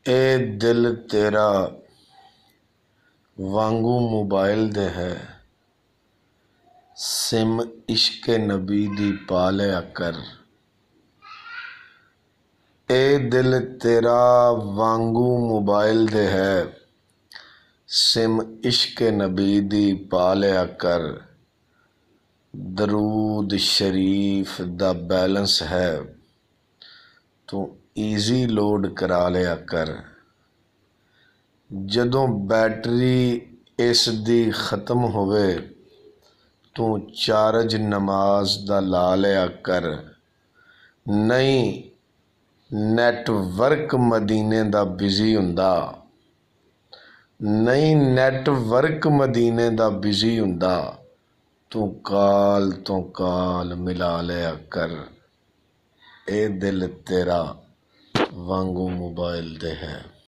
ए दिल तेरा वांगू मोबाइल दे है, सिम इश्के नबी दी पा लिया कर। ए दिल तेरा वांगू मोबाइल दे है, सिम इश्के नबी दी पा लिया कर। दरूद शरीफ दा बैलेंस है, तू ईजी लोड करा लिया कर। जदों बैटरी इस दी खत्म होवे, तू चार्ज नमाज दा ला लिया कर। नहीं नैटवर्क मदीने दा बिजी हुंदा, नहीं नैटवर्क मदीने दा बिजी हुंदा, तू काल तो काल मिला लिया कर। ए दिल तेरा वांगू मोबाइल दे है।